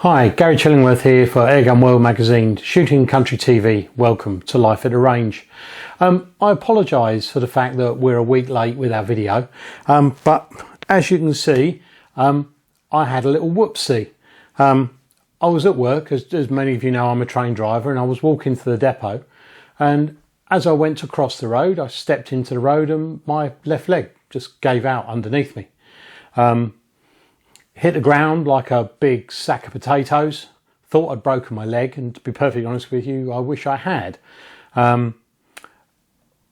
Hi, Gary Chillingworth here for Airgun World Magazine, Shooting Country TV. Welcome to Life at the Range. I apologise for the fact that we're a week late with our video, but as you can see, I had a little whoopsie. I was at work, as many of you know, I'm a train driver, and I was walking to the depot, and as I went to cross the road, I stepped into the road and my left leg just gave out underneath me. Hit the ground like a big sack of potatoes. Thought I'd broken my leg, and to be perfectly honest with you, I wish I had.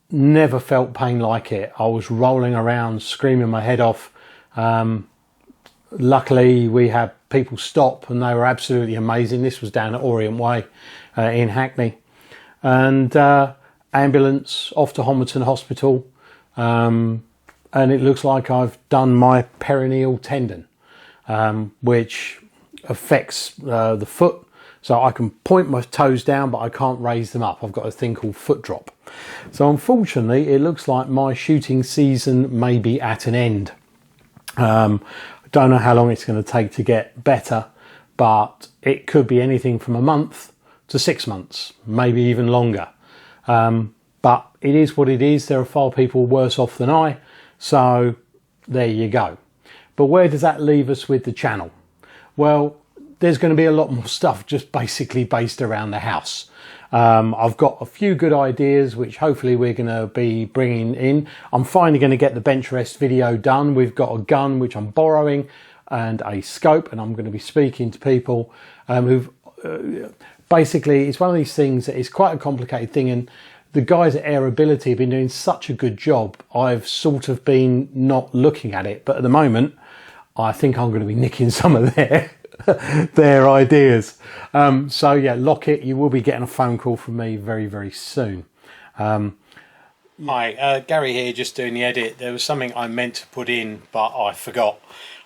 Never felt pain like it. I was rolling around, screaming my head off. Luckily, we had people stop, and they were absolutely amazing. This was down at Orient Way in Hackney. And ambulance off to Homerton Hospital. And it looks like I've done my perineal tendon. Which affects the foot, so I can point my toes down but I can't raise them up. I've got a thing called foot drop. So unfortunately it looks like my shooting season may be at an end. I don't know how long it's going to take to get better, but it could be anything from a month to 6 months, maybe even longer. But it is what it is. There are far people worse off than I, so there you go. But where does that leave us with the channel? Well, there's going to be a lot more stuff just basically based around the house. I've got a few good ideas which hopefully we're going to be bringing in. I'm finally going to get the bench rest video done. We've got a gun which I'm borrowing and a scope, and I'm going to be speaking to people who've basically, it's one of these things that is quite a complicated thing, and the guys at Airability have been doing such a good job. I've sort of been not looking at it, but at the moment I think I'm going to be nicking some of their ideas. So yeah, lock it. You will be getting a phone call from me very, very soon. Hi, Gary here, just doing the edit. There was something I meant to put in, but I forgot.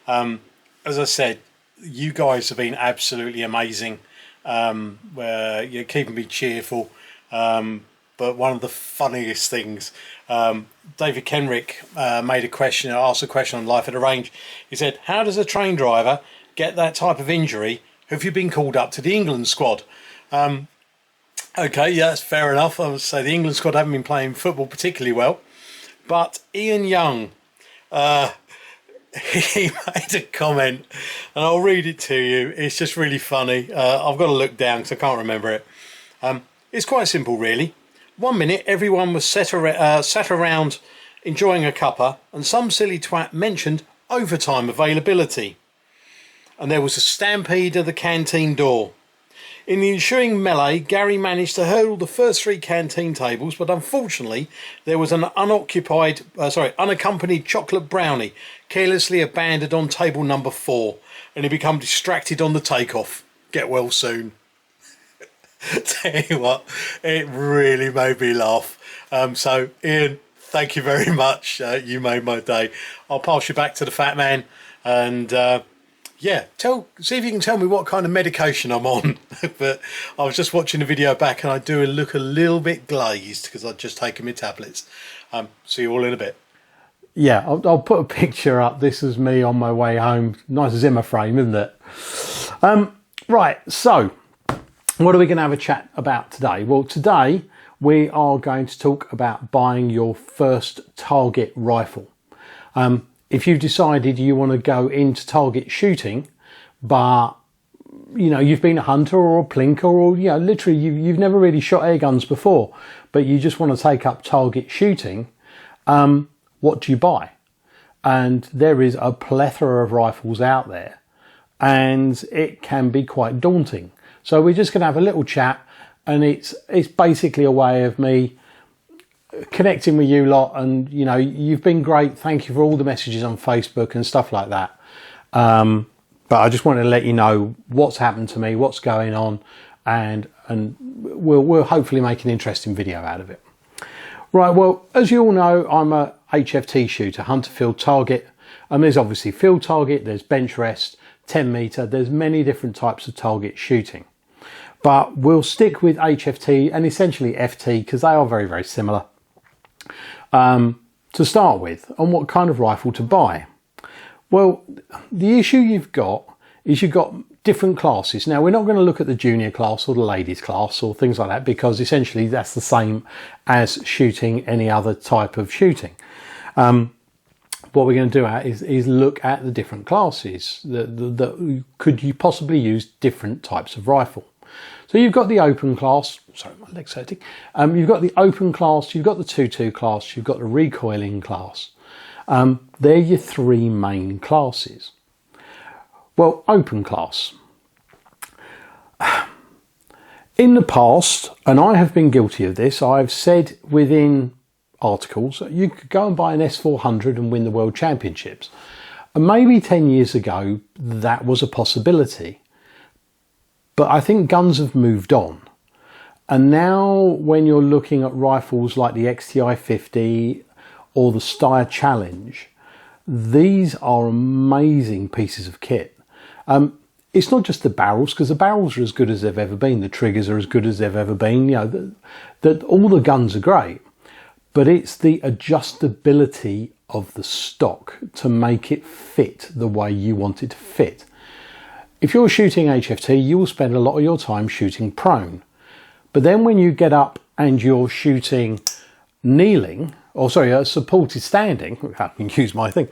As I said, you guys have been absolutely amazing. You're keeping me cheerful. But one of the funniest things, David Kenrick asked a question on Life at the Range. He said, how does a train driver get that type of injury? Have you been called up to the England squad? Okay, yeah, that's fair enough. I would say the England squad haven't been playing football particularly well. But Ian Young, he made a comment, and I'll read it to you. It's just really funny. I've got to look down because I can't remember it. It's quite simple, really. 1 minute, everyone was sat around enjoying a cuppa, and some silly twat mentioned overtime availability. And there was a stampede at the canteen door. In the ensuing melee, Gary managed to hurdle the first 3 canteen tables, but unfortunately, there was an unaccompanied chocolate brownie carelessly abandoned on table number 4, and he became distracted on the takeoff. Get well soon. Tell you what, it really made me laugh. So Ian, thank you very much. You made my day. I'll pass you back to the fat man, and yeah, see if you can tell me what kind of medication I'm on. But I was just watching the video back, and I do look a little bit glazed because I've just taken my tablets. See you all in a bit. Yeah, I'll put a picture up. This is me on my way home. Nice Zimmer frame, isn't it? Right, so what are we going to have a chat about today? Well, today we are going to talk about buying your first target rifle. If you've decided you want to go into target shooting, but you know, you've been a hunter or a plinker, or you know, literally you've never really shot air guns before, but you just want to take up target shooting, what do you buy? And there is a plethora of rifles out there, and it can be quite daunting. So we're just going to have a little chat, and it's basically a way of me connecting with you lot, and you know, you've been great. Thank you for all the messages on Facebook and stuff like that. But I just wanted to let you know what's happened to me, what's going on, and we'll hopefully make an interesting video out of it. Right, well, as you all know, I'm a HFT shooter, hunter field target, and there's obviously field target, there's bench rest, 10 meter, there's many different types of target shooting. But we'll stick with HFT and essentially FT because they are very, very similar to start with, on what kind of rifle to buy. Well, the issue you've got is you've got different classes. Now, we're not going to look at the junior class or the ladies class or things like that, because essentially that's the same as shooting any other type of shooting. What we're going to do is look at the different classes that could you possibly use different types of rifle. So you've got the open class, sorry, my leg's hurting. You've got the open class, you've got the 2.2 class, you've got the recoiling class. They're your three main classes. Well, open class. In the past, and I have been guilty of this, I've said within articles, you could go and buy an S400 and win the World Championships. And maybe 10 years ago, that was a possibility. But I think guns have moved on. And now when you're looking at rifles like the XTI 50 or the Steyr Challenge, these are amazing pieces of kit. It's not just the barrels, because the barrels are as good as they've ever been. The triggers are as good as they've ever been. You know, that all the guns are great, but it's the adjustability of the stock to make it fit the way you want it to fit. If you're shooting HFT, you will spend a lot of your time shooting prone. But then when you get up and you're shooting kneeling, or sorry, supported standing, I can use my thing,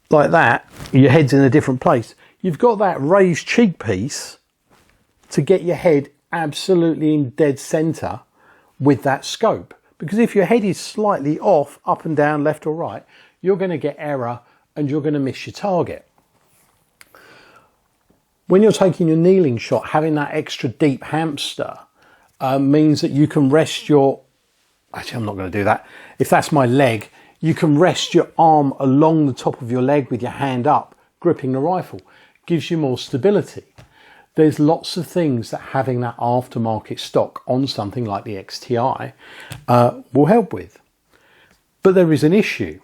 like that, your head's in a different place. You've got that raised cheek piece to get your head absolutely in dead center with that scope. Because if your head is slightly off, up and down, left or right, you're going to get error and you're going to miss your target. When you're taking your kneeling shot, having that extra deep hamster means that you can rest your, actually I'm not going to do that. If that's my leg, you can rest your arm along the top of your leg with your hand up, gripping the rifle. Gives you more stability. There's lots of things that having that aftermarket stock on something like the XTI will help with. But there is an issue.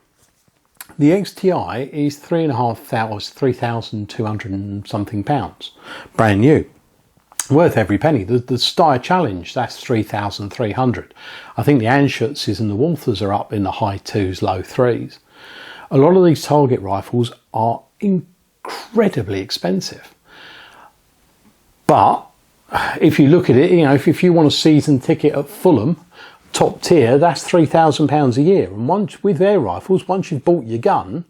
The XTI is 3,200 and something pounds, brand new, worth every penny. The Steyr Challenge, that's 3,300. I think the Anschutzes and the Walthers are up in the high twos, low threes. A lot of these target rifles are incredibly expensive. But if you look at it, you know, if you want a season ticket at Fulham, top tier, that's £3,000 a year. And once with their rifles, once you've bought your gun,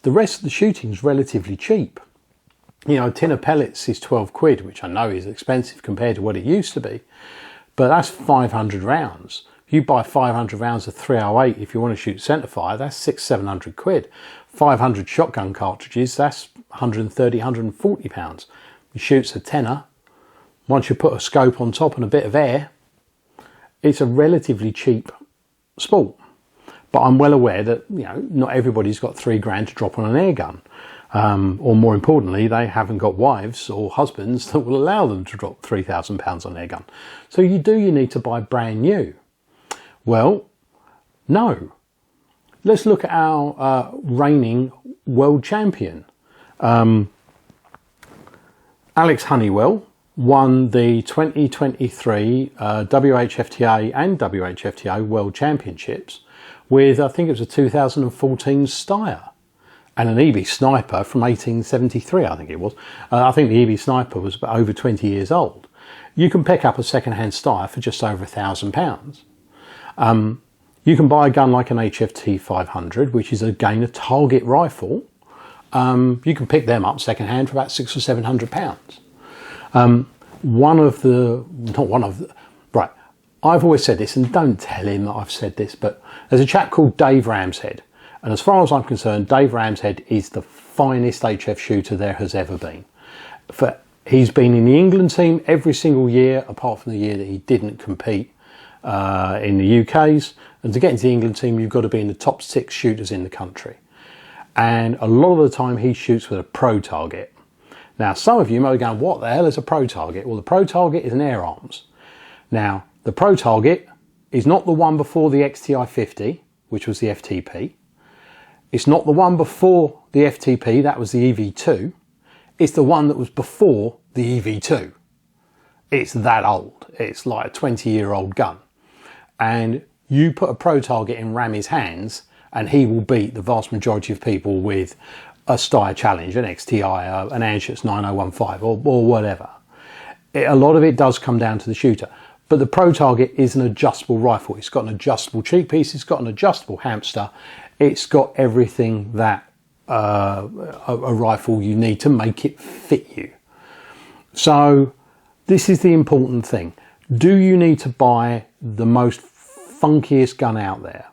the rest of the shooting's relatively cheap. You know, a tin of pellets is 12 quid, which I know is expensive compared to what it used to be, but that's 500 rounds. If you buy 500 rounds of 308, if you want to shoot centerfire, that's 600-700 quid. 500 shotgun cartridges, that's 130, 140 pounds. It shoots a tenner. Once you put a scope on top and a bit of air, it's a relatively cheap sport. But I'm well aware that, you know, not everybody's got £3 to drop on an air gun. Or more importantly, they haven't got wives or husbands that will allow them to drop £3,000 on their gun. So you need to buy brand new. Well, no. Let's look at our reigning world champion. Alex Honeywell won the 2023 WHFTA and WHFTA World Championships with, I think it was a 2014 Steyr and an EB Sniper from 1873, I think it was. I think the EB Sniper was over 20 years old. You can pick up a second-hand Steyr for just over £1,000. You can buy a gun like an HFT 500, which is again a target rifle. You can pick them up second-hand for about £600 or £700. Right, I've always said this, and don't tell him that I've said this, but there's a chap called Dave Ramshead, and as far as I'm concerned, Dave Ramshead is the finest HF shooter there has ever been. He's been in the England team every single year, apart from the year that he didn't compete in the UK's, and to get into the England team you've got to be in the top 6 shooters in the country. And a lot of the time he shoots with a pro target. Now some of you might be going, what the hell is a pro target? Well, the pro target is an air arms. Now the pro target is not the one before the XTI 50, which was the FTP. It's not the one before the FTP, that was the EV2. It's the one that was before the EV2. It's that old. It's like a 20-year-old gun. And you put a pro target in Ramy's hands and he will beat the vast majority of people with a Steyr Challenge, an XTI, an Anschutz 9015 or whatever. A lot of it does come down to the shooter. But the pro target is an adjustable rifle. It's got an adjustable cheek piece, it's got an adjustable hamster, it's got everything that a rifle you need to make it fit you. So this is the important thing. Do you need to buy the most funkiest gun out there?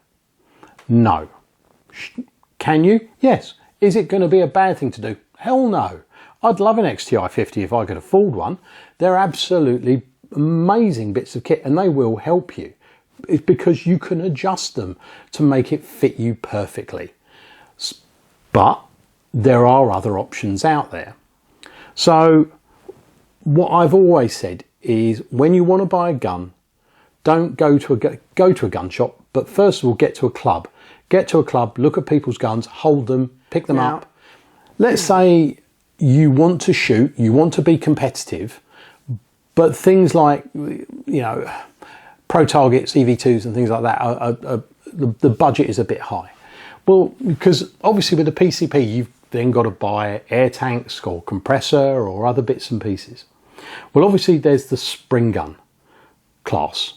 No. Can you? Yes. Is it going to be a bad thing to do? Hell no. I'd love an XTI 50 if I could afford one. They're absolutely amazing bits of kit and they will help you. It's because you can adjust them to make it fit you perfectly. But there are other options out there. So what I've always said is when you want to buy a gun, don't go to a gun shop, but first of all get to a club. Get to a club, look at people's guns, hold them, pick them up. Let's say you want to shoot, you want to be competitive, but things like, you know, pro targets, EV2s and things like that, the budget is a bit high. Well, because obviously with the PCP, you've then got to buy air tanks or compressor or other bits and pieces. Well, obviously there's the spring gun class,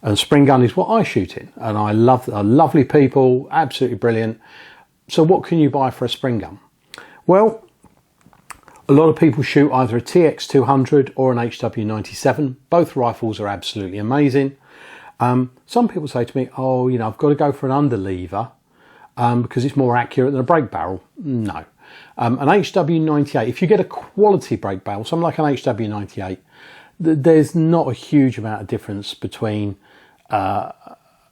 and spring gun is what I shoot in, and I love lovely people, absolutely brilliant. So what can you buy for a spring gun? Well, a lot of people shoot either a TX200 or an HW97. Both rifles are absolutely amazing. Some people say to me, oh, you know, I've got to go for an underlever because it's more accurate than a brake barrel. No. An HW98, if you get a quality brake barrel, something like an HW98, there's not a huge amount of difference between an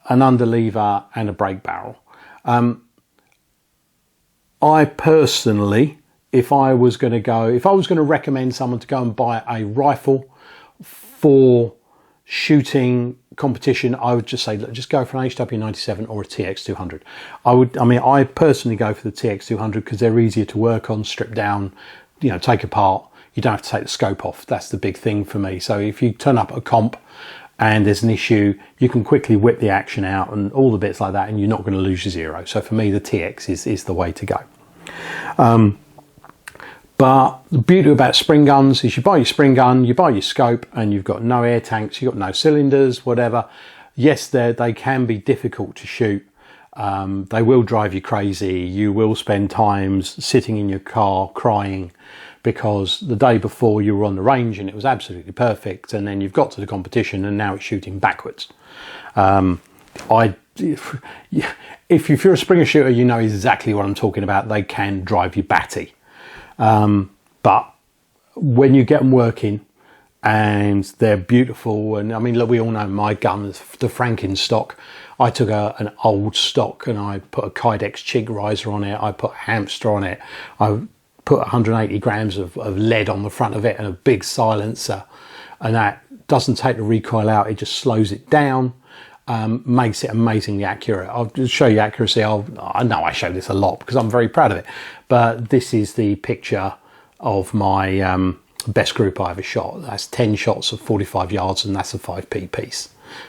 underlever and a brake barrel. I personally, if I was going to recommend someone to go and buy a rifle for shooting competition, I would just say, look, just go for an HW97 or a TX200. I personally go for the TX200 because they're easier to work on, strip down, you know, take apart. You don't have to take the scope off. That's the big thing for me. So if you turn up at a comp and there's an issue, you can quickly whip the action out and all the bits like that, and you're not going to lose your zero. So for me, the TX is the way to go. But the beauty about spring guns is you buy your spring gun, you buy your scope, and you've got no air tanks, you've got no cylinders, whatever. Yes, they can be difficult to shoot. They will drive you crazy. You will spend times sitting in your car crying because the day before you were on the range and it was absolutely perfect, and then you've got to the competition and now it's shooting backwards. If you're a Springer shooter, you know exactly what I'm talking about. They can drive you batty. But when you get them working and they're beautiful, and I mean, look, we all know my gun is the Franken stock. I took an old stock and I put a Kydex Chig riser on it. I put a hamster on it. I put 180 grams of lead on the front of it and a big silencer, and that doesn't take the recoil out. It just slows it down. Makes it amazingly accurate. I'll just show you accuracy. I know I show this a lot because I'm very proud of it, but this is the picture of my best group I ever shot. That's 10 shots of 45 yards, and that's a 5p piece,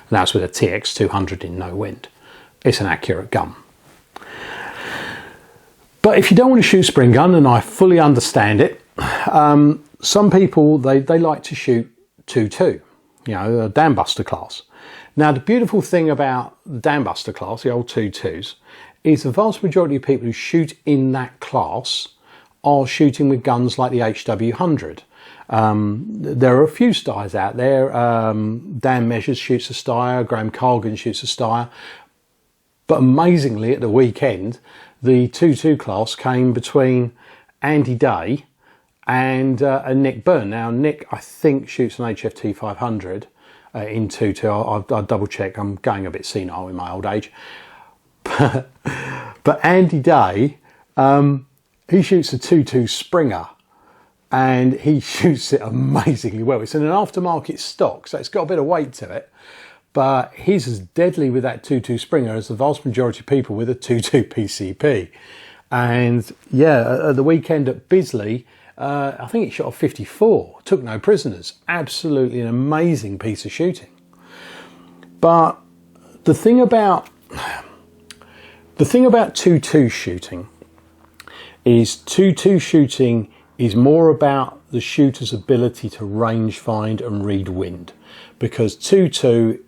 and that's with a TX200 in no wind. It's an accurate gun. But if you don't want to shoot spring gun, and I fully understand it, some people they like to shoot 2.2, you know, a dam buster class. Now, the beautiful thing about the dam buster class, the old 2.2s, is the vast majority of people who shoot in that class are shooting with guns like the HW100. There are a few Steyrs out there. Dan Measures shoots a Steyr, Graham Cargan shoots a Steyr. But amazingly, at the weekend, the 2.2 class came between Andy Day and Nick Byrne. Now, Nick, I think, shoots an HFT 500. in 2-2. I'll double check. I'm going a bit senile in my old age. But Andy Day, he shoots a 2-2 Springer, and he shoots it amazingly well. It's in an aftermarket stock, so it's got a bit of weight to it. But he's as deadly with that 2-2 Springer as the vast majority of people with a 2-2 PCP. And yeah, at the weekend at Bisley, I think he shot a 54, took no prisoners. Absolutely an amazing piece of shooting. But the thing about 2-2 shooting is 2-2 shooting is more about the shooter's ability to range find and read wind, because 2-2,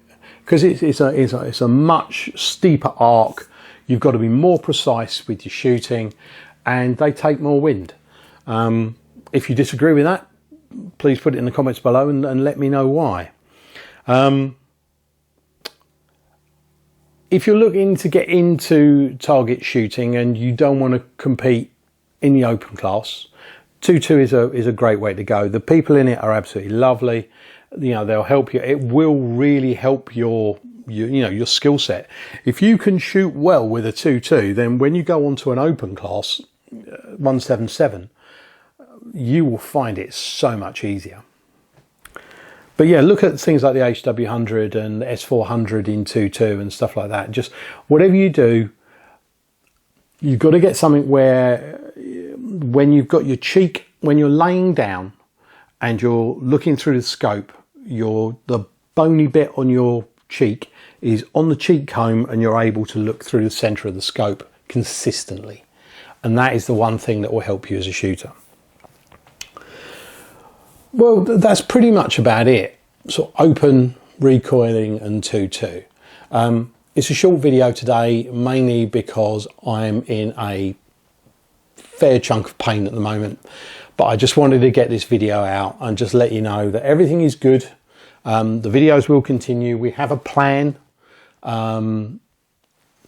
because it's a much steeper arc, you've got to be more precise with your shooting, and they take more wind. If you disagree with that, please put it in the comments below and let me know why. If you're looking to get into target shooting and you don't want to compete in the open class, 2-2 is a great way to go. The people in it are absolutely lovely. You know, they'll help you. It will really help your skill set. If you can shoot well with a 2-2, then when you go onto an open class 177, you will find it so much easier. But yeah, look at things like the HW100 and the S400 in 2-2 and stuff like that. Just whatever you do, you've got to get something where when you've got your cheek, when you're laying down and you're looking through the scope, the bony bit on your cheek is on the cheek comb, and you're able to look through the center of the scope consistently. And that is the one thing that will help you as a shooter. Well, that's pretty much about it. So open, recoiling and 2-2. It's a short video today, mainly because I'm in a fair chunk of pain at the moment. But I just wanted to get this video out and just let you know that everything is good. The videos will continue. We have a plan. The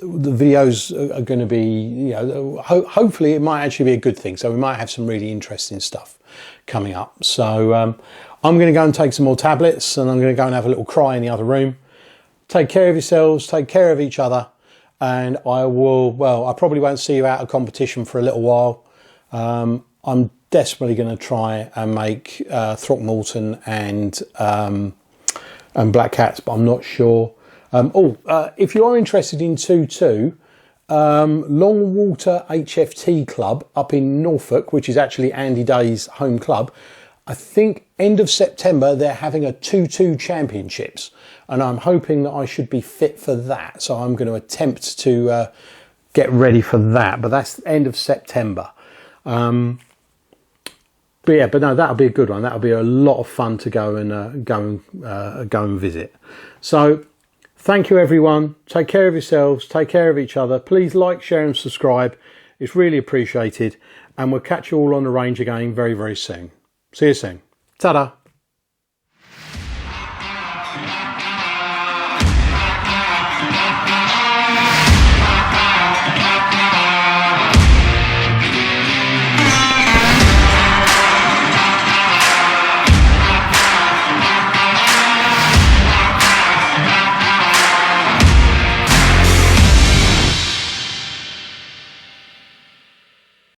videos are going to be, hopefully it might actually be a good thing. So we might have some really interesting stuff coming up. So I'm going to go and take some more tablets, and I'm going to go and have a little cry in the other room. Take care of yourselves, take care of each other, and I probably won't see you out of competition for a little while. I'm desperately going to try and make Throckmorton and Black Cats, but I'm not sure. If you are interested in 2-2, Longwater HFT Club up in Norfolk, which is actually Andy Day's home club, I think end of September they're having a 2-2 championships, and I'm hoping that I should be fit for that. So I'm going to attempt to get ready for that, but that's end of September. But no, that'll be a good one. That'll be a lot of fun to go and visit. So thank you, everyone. Take care of yourselves. Take care of each other. Please like, share and subscribe. It's really appreciated. And we'll catch you all on the range again very, very soon. See you soon. Ta-da.